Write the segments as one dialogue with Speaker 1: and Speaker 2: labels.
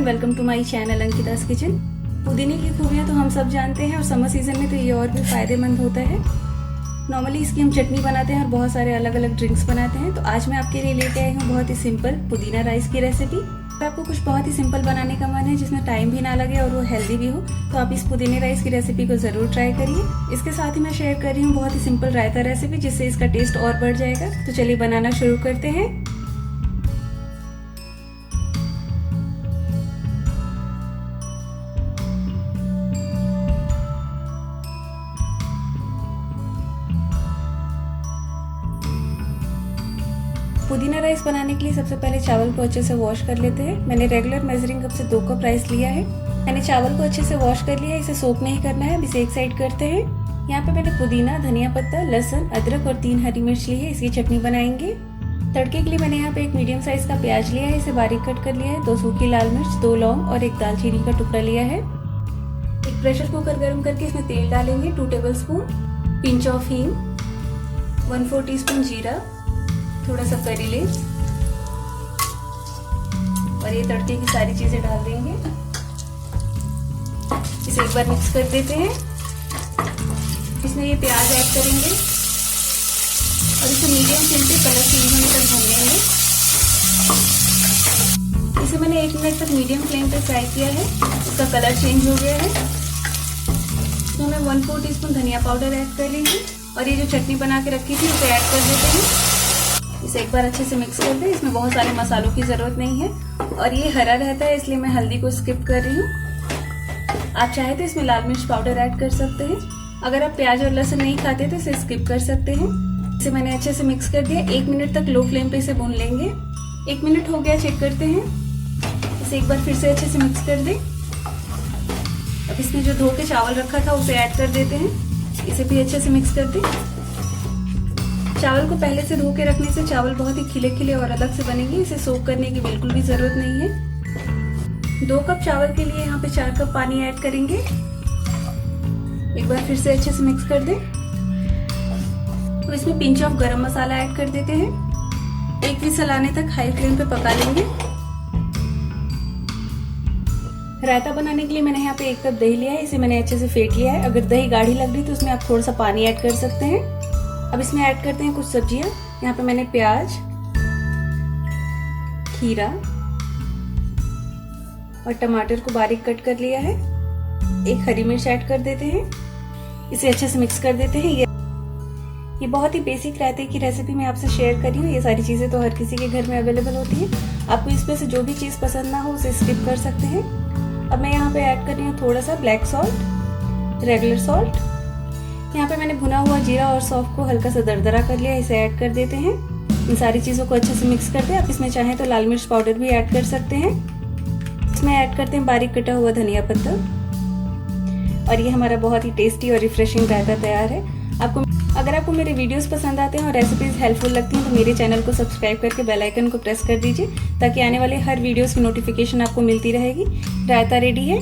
Speaker 1: Welcome to my channel Ankita's kitchen. पुदीने की खूबियाँ तो हम सब जानते हैं और समर सीजन में तो ये और भी फायदेमंद होता है। नॉर्मली इसकी हम चटनी बनाते हैं और बहुत सारे अलग अलग ड्रिंक्स बनाते हैं। तो आज मैं आपके लिए लेके आई हूँ बहुत ही सिंपल पुदीना राइस की रेसिपी। अगर आपको कुछ बहुत ही सिंपल बनाने का मन है जिसमें टाइम भी ना लगे और वो हेल्दी भी हो तो आप इस पुदीने राइस की रेसिपी को ज़रूर ट्राई करिए। इसके साथ ही मैं शेयर कर रही हूँ बहुत ही सिंपल रायता रेसिपी जिससे इसका टेस्ट और बढ़ जाएगा। तो चलिए बनाना शुरू करते हैं। पुदीना राइस बनाने के लिए सबसे पहले चावल को अच्छे से वॉश कर लेते हैं। मैंने रेगुलर मेजरिंग कप से 2 कप राइस लिया है। मैंने चावल को अच्छे से वॉश कर लिया है, इसे सोक नहीं करना है। अब इसे एक साइड करते हैं। यहाँ पे मैंने पुदीना, धनिया पत्ता, लहसुन, अदरक और 3 हरी मिर्च ली है। इसकी चटनी बनाएंगे। तड़के के लिए मैंने यहाँ पे एक मीडियम साइज का प्याज लिया है, इसे बारीक कट कर लिया है। 2 सूखी लाल मिर्च, 2 लौंग और 1 दालचीनी का टुकड़ा लिया है। एक प्रेशर कुकर गर्म करके इसमें तेल डालेंगे, 2 टेबलस्पून, पिंच ऑफ हींग, 1/4 टीस्पून जीरा, थोड़ा सा करी लीव्स और ये तड़के की सारी चीजें डाल देंगे। इसे एक बार मिक्स कर देते हैं। इसमें ये प्याज ऐड करेंगे और इसे मीडियम फ्लेम पे कलर चेंज होने तक भून लेंगे। इसे मैंने 1 मिनट तक मीडियम फ्लेम पे फ्राई किया है। इसका कलर चेंज हो गया है। इसमें मैं 1/4 टीस्पून धनिया पाउडर ऐड कर लेंगे और ये जो चटनी बना के रखी थी उसे ऐड कर देते हैं। इसे एक बार अच्छे से मिक्स कर दें। इसमें बहुत सारे मसालों की जरूरत नहीं है और ये हरा रहता है इसलिए मैं हल्दी को स्किप कर रही हूँ। आप चाहे तो इसमें लाल मिर्च पाउडर ऐड कर सकते हैं। अगर आप प्याज और लहसुन नहीं खाते तो इसे स्किप कर सकते हैं। इसे मैंने अच्छे से मिक्स कर दिया। 1 मिनट तक लो फ्लेम पे इसे भून लेंगे। 1 मिनट हो गया, चेक करते हैं। इसे एक बार फिर से अच्छे से मिक्स कर दें। अब इसमें जो धो के चावल रखा था उसे ऐड कर देते हैं। इसे भी अच्छे से मिक्स कर दें। चावल को पहले से धो के रखने से चावल बहुत ही खिले खिले और अलग से बनेंगे। इसे सोक करने की बिल्कुल भी जरूरत नहीं है। 2 कप चावल के लिए यहाँ पे 4 कप पानी ऐड करेंगे। एक बार फिर से अच्छे से मिक्स कर दें। अब इसमें पिंच ऑफ गरम मसाला ऐड कर देते हैं। 1 विसल आने तक हाई फ्लेम पे पका लेंगे। रायता बनाने के लिए मैंने यहाँ पे 1 कप दही लिया है, इसे मैंने अच्छे से फेंट लिया है। अगर दही गाढ़ी लग रही तो उसमें आप थोड़ा सा पानी ऐड कर सकते हैं। अब इसमें ऐड करते हैं कुछ सब्जियां। यहाँ पे मैंने प्याज, खीरा और टमाटर को बारीक कट कर लिया है। 1 हरी मिर्च ऐड कर देते हैं। इसे अच्छे से मिक्स कर देते हैं। ये बहुत ही बेसिक रायते की रेसिपी मैं आपसे शेयर कर रही हूँ। ये सारी चीजें तो हर किसी के घर में अवेलेबल होती है। आपको इसमें से जो भी चीज पसंद ना हो उसे स्किप कर सकते हैं। अब मैं यहाँ पे ऐड कर रही हूँ थोड़ा सा ब्लैक सॉल्ट, रेगुलर सॉल्ट। यहाँ पे मैंने भुना हुआ जीरा और सौंफ को हल्का सा दरदरा कर लिया, इसे ऐड कर देते हैं। इन सारी चीज़ों को अच्छे से मिक्स कर दें। आप इसमें चाहें तो लाल मिर्च पाउडर भी ऐड कर सकते हैं। इसमें ऐड करते हैं बारीक कटा हुआ धनिया पत्ता और ये हमारा बहुत ही टेस्टी और रिफ्रेशिंग रायता तैयार है। अगर आपको मेरे वीडियोस पसंद आते हैं और रेसिपीज हेल्पफुल लगती हैं तो मेरे चैनल को सब्सक्राइब करके बेल आइकन को प्रेस कर दीजिए ताकि आने वाले हर वीडियोस की नोटिफिकेशन आपको मिलती रहेगी। रायता रेडी है।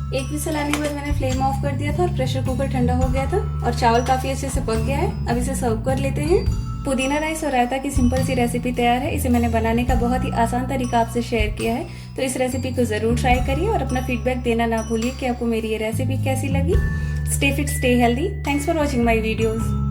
Speaker 1: 1 विसल आने के बाद मैंने फ्लेम ऑफ कर दिया था और प्रेशर कुकर ठंडा हो गया था और चावल काफी अच्छे से पक गया है। अब इसे सर्व कर लेते हैं। पुदीना राइस और रायता की सिंपल सी रेसिपी तैयार है। इसे मैंने बनाने का बहुत ही आसान तरीका आपसे शेयर किया है। तो इस रेसिपी को जरूर ट्राई करिए और अपना फीडबैक देना ना भूलिए कि आपको मेरी ये रेसिपी कैसी लगी। Stay fit, stay healthy. Thanks for watching my videos.